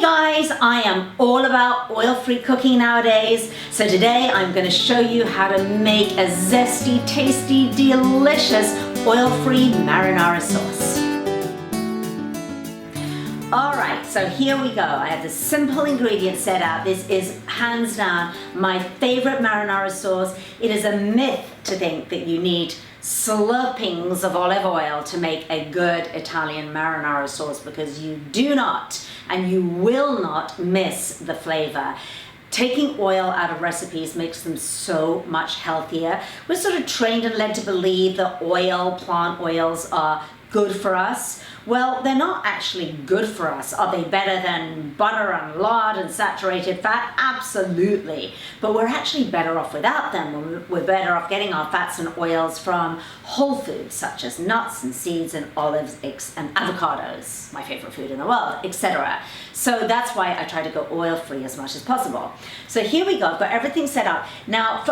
Guys, I am all about oil-free cooking nowadays. So today I'm going to show you how to make a zesty, tasty, delicious oil-free marinara sauce. Alright, so here we go. I have the simple ingredients set out. This is hands down my favorite marinara sauce. It is a myth to think that you need slurpings of olive oil to make a good Italian marinara sauce, because you do not, and you will not miss the flavor. Taking oil out of recipes makes them so much healthier. We're sort of trained and led to believe that plant oils are good for us. Well, they're not actually good for us. Are they better than butter and lard and saturated fat? Absolutely. But we're actually better off without them. We're better off getting our fats and oils from whole foods such as nuts and seeds and olives and avocados, my favorite food in the world, etc. So that's why I try to go oil-free as much as possible. So here we go. I've got everything set up. Now,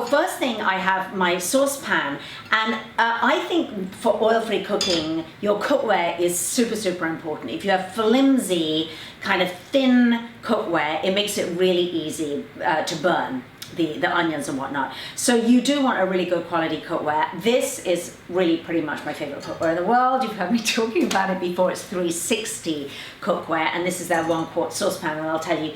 first thing, I have my saucepan. And I think for oil-free cooking, your cookware is super, super important. If you have flimsy, kind of thin cookware, it makes it really easy to burn the onions and whatnot. So you do want a really good quality cookware. This is really pretty much my favorite cookware in the world. You've heard me talking about it before. It's 360 cookware, and this is their 1 quart saucepan, and I'll tell you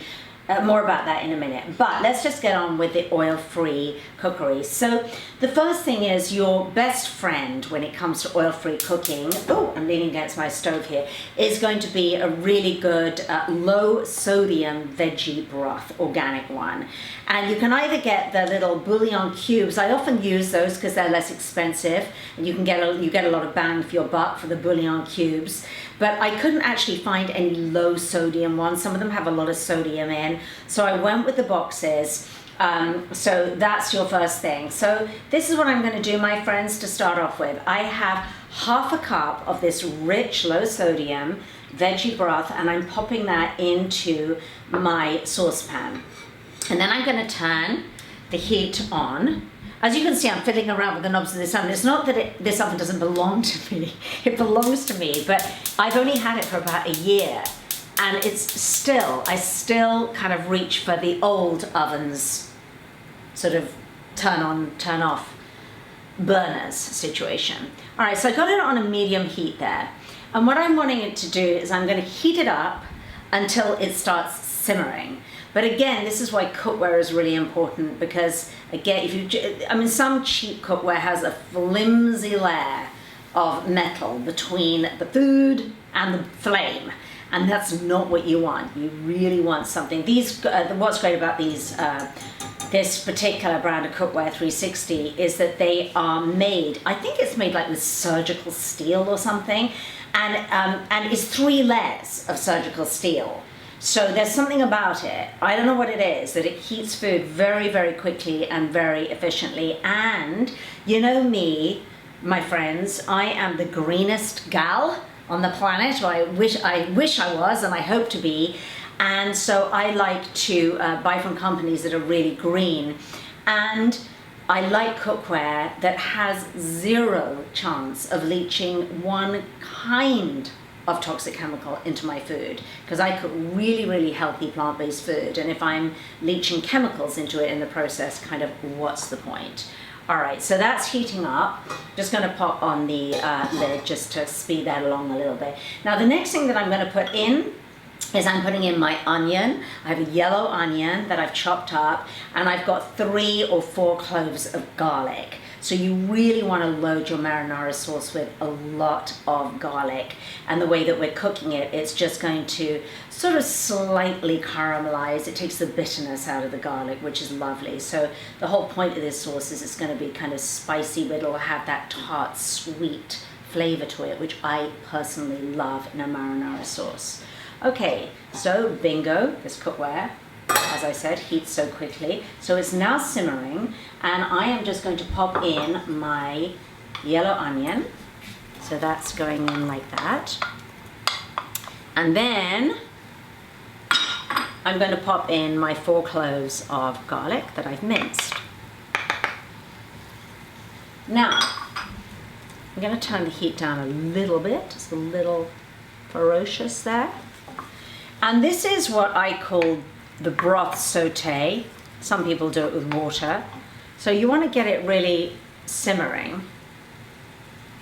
more about that in a minute. But let's just get on with the oil-free cookery. So the first thing is, your best friend when it comes to oil-free cooking, oh, I'm leaning against my stove here, is going to be a really good low sodium veggie broth, organic one. And you can either get the little bouillon cubes. I often use those because they're less expensive, and you get a lot of bang for your buck for the bouillon cubes. But I couldn't actually find any low sodium ones. Some of them have a lot of sodium in. So I went with the boxes. So that's your first thing. So this is what I'm going to do, my friends, to start off with. I have half a cup of this rich, low sodium veggie broth, and I'm popping that into my saucepan. And then I'm going to turn the heat on. As you can see, I'm fiddling around with the knobs of this oven. It's not that this oven doesn't belong to me. It belongs to me, but I've only had it for about a year. And I still kind of reach for the old oven's sort of turn on, turn off burners situation. All right, so I got it on a medium heat there. And what I'm wanting it to do is I'm going to heat it up until it starts simmering. But again, this is why cookware is really important, because again, some cheap cookware has a flimsy layer of metal between the food and the flame. And that's not what you want. You really want something. What's great about this particular brand of cookware, 360, is that they are made, I think it's made like with surgical steel or something, and it's 3 layers of surgical steel. So there's something about it, I don't know what it is, that it heats food very, very quickly and very efficiently. And you know me, my friends, I am the greenest gal on the planet, or I wish I was, and I hope to be. And so I like to buy from companies that are really green. And I like cookware that has 0 chance of leaching one kind of toxic chemical into my food, because I cook really, really healthy plant-based food, and if I'm leaching chemicals into it in the process, kind of what's the point? All right, so that's heating up. Just going to pop on the lid just to speed that along a little bit. Now the next thing that I'm going to put in is I'm putting in my onion. I have a yellow onion that I've chopped up, and I've got 3 or 4 cloves of garlic. So you really want to load your marinara sauce with a lot of garlic. And the way that we're cooking it, it's just going to sort of slightly caramelize. It takes the bitterness out of the garlic, which is lovely. So the whole point of this sauce is it's going to be kind of spicy, but it'll have that tart, sweet flavor to it, which I personally love in a marinara sauce. Okay, so bingo, this cookware, as I said, heats so quickly. So it's now simmering, and I am just going to pop in my yellow onion. So that's going in like that. And then I'm going to pop in my 4 cloves of garlic that I've minced. Now, I'm going to turn the heat down a little bit, just a little ferocious there. And this is what I call the broth sauté. Some people do it with water. So you want to get it really simmering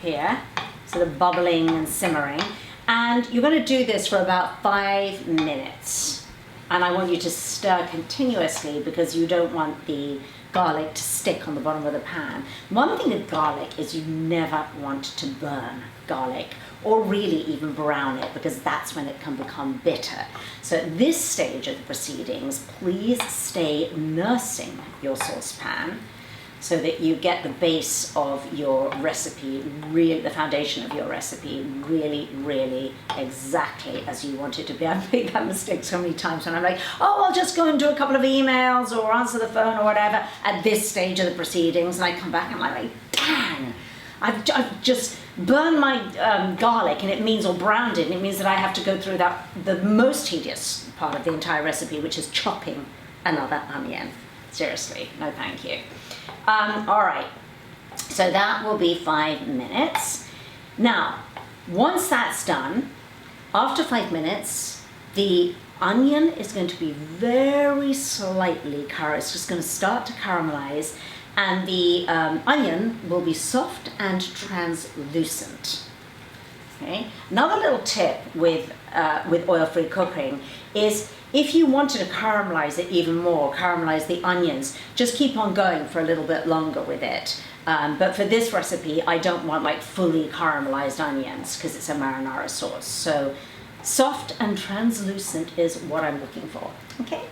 here, sort of bubbling and simmering. And you're going to do this for about 5 minutes. And I want you to stir continuously because you don't want the garlic to stick on the bottom of the pan. One thing with garlic is you never want to burn garlic or really even brown it, because that's when it can become bitter. So at this stage of the proceedings, please stay nursing your saucepan so that you get the base of your recipe, really the foundation of your recipe, really, really exactly as you want it to be. I've made that mistake so many times when I'm like, oh, I'll just go and do a couple of emails or answer the phone or whatever at this stage of the proceedings, and I come back and I'm like, dang, I've just burned my garlic, and it means, or browned it, and it means that I have to go through the most tedious part of the entire recipe, which is chopping another onion. Seriously, no thank you. All right, so that will be 5 minutes. Now, once that's done, after 5 minutes, the onion is going to be very slightly it's just going to start to caramelize, and the onion will be soft and translucent. Okay. Another little tip with oil-free cooking is, if you wanted to caramelize it even more, caramelize the onions, just keep on going for a little bit longer with it. But for this recipe, I don't want like fully caramelized onions because it's a marinara sauce. So soft and translucent is what I'm looking for. Okay.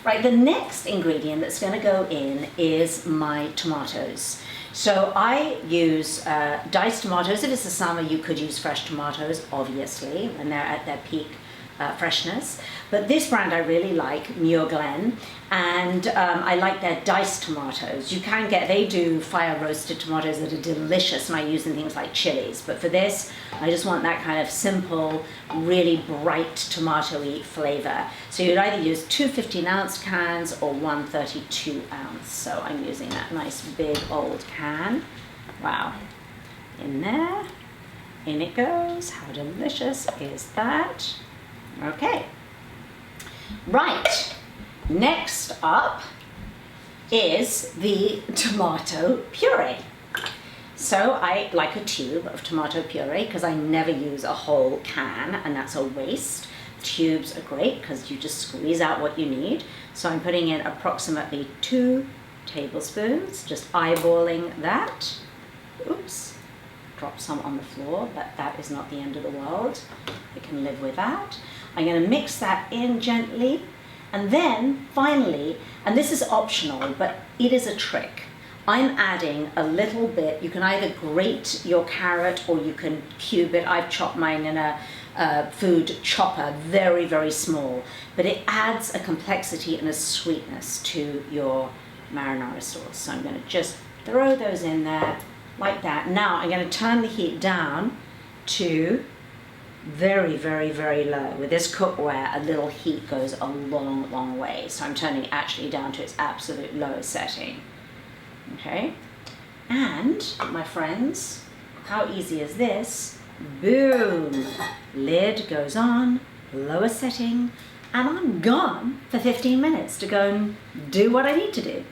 Right, the next ingredient that's going to go in is my tomatoes. So I use diced tomatoes. If it's the summer, you could use fresh tomatoes, obviously, when they're at their peak freshness. But this brand I really like, Muir Glen, and I like their diced tomatoes. You can get, they do fire roasted tomatoes that are delicious, and I use in things like chilies. But for this, I just want that kind of simple, really bright tomatoey flavor. So you'd either use 2 15-ounce cans or 1 32-ounce. So I'm using that nice big old can. Wow. In there. In it goes. How delicious is that? Okay. Right. Next up is the tomato puree. So I like a tube of tomato puree because I never use a whole can, and that's a waste. Tubes are great because you just squeeze out what you need. So I'm putting in approximately 2 tablespoons, just eyeballing that. Oops, drop some on the floor, but that is not the end of the world. I can live with that. I'm going to mix that in gently, and then finally, and this is optional, but it is a trick, I'm adding a little bit. You can either grate your carrot or you can cube it. I've chopped mine in a food chopper, very, very small, but it adds a complexity and a sweetness to your marinara sauce. So I'm going to just throw those in there like that. Now I'm going to turn the heat down to very, very, very low. With this cookware, a little heat goes a long, long way. So I'm turning it actually down to its absolute lowest setting. Okay, and my friends, how easy is this? Boom! Lid goes on, lower setting, and I'm gone for 15 minutes to go and do what I need to do.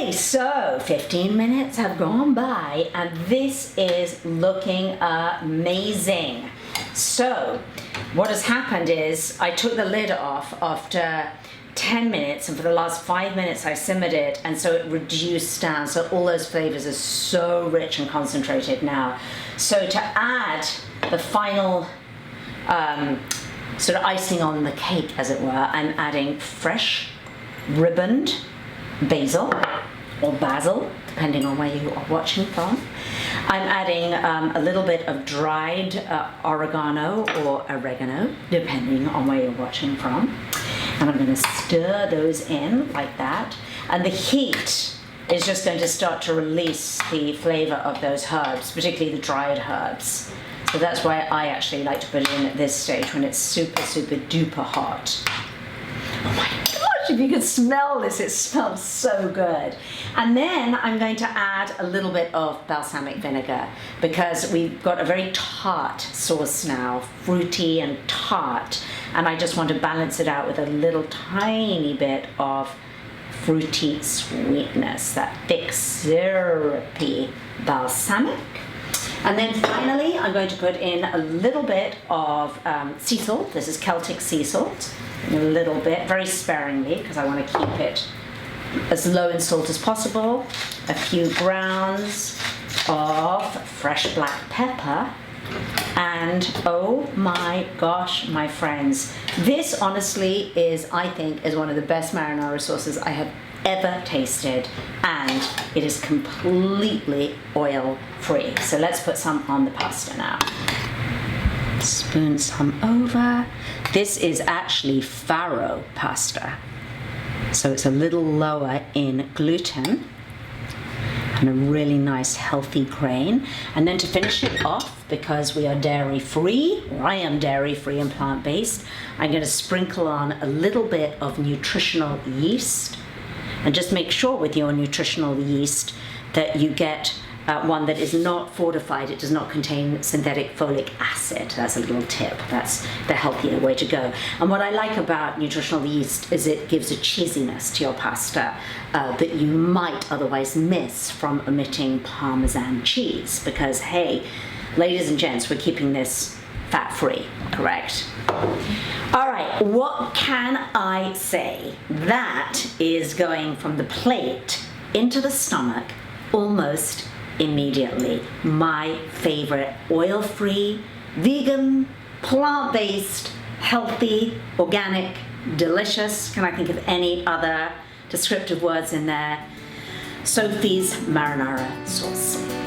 Okay, so 15 minutes have gone by, and this is looking amazing. So what has happened is I took the lid off after 10 minutes, and for the last 5 minutes I simmered it, and so it reduced down, so all those flavors are so rich and concentrated now. So to add the final sort of icing on the cake, as it were, I'm adding fresh ribboned basil or basil, depending on where you are watching from. I'm adding a little bit of dried oregano or oregano, depending on where you're watching from. And I'm going to stir those in like that. And the heat is just going to start to release the flavor of those herbs, particularly the dried herbs. So that's why I actually like to put it in at this stage when it's super, super duper hot. Oh my gosh, if you could smell this, it smells so good. And then I'm going to add a little bit of balsamic vinegar because we've got a very tart sauce now, fruity and tart. and I just want to balance it out with a little tiny bit of fruity sweetness, that thick syrupy balsamic. And then finally, I'm going to put in a little bit of sea salt. This is Celtic sea salt, a little bit, very sparingly, because I want to keep it as low in salt as possible. A few grounds of fresh black pepper. And oh my gosh, my friends, this honestly is, I think, is one of the best marinara sauces I have ever tasted, and it is completely oil free. So let's put some on the pasta now. Spoon some over. This is actually farro pasta, so it's a little lower in gluten and a really nice healthy grain. And then to finish it off, because we are dairy free, or I am dairy free and plant-based, I'm going to sprinkle on a little bit of nutritional yeast. And just make sure with your nutritional yeast that you get one that is not fortified. It does not contain synthetic folic acid. That's a little tip. That's the healthier way to go. And what I like about nutritional yeast is it gives a cheesiness to your pasta that you might otherwise miss from omitting Parmesan cheese. Because hey, ladies and gents, we're keeping this fat-free, correct? All right, what can I say? That is going from the plate into the stomach almost immediately. My favorite oil-free, vegan, plant-based, healthy, organic, delicious. Can I think of any other descriptive words in there? Sophie's marinara sauce.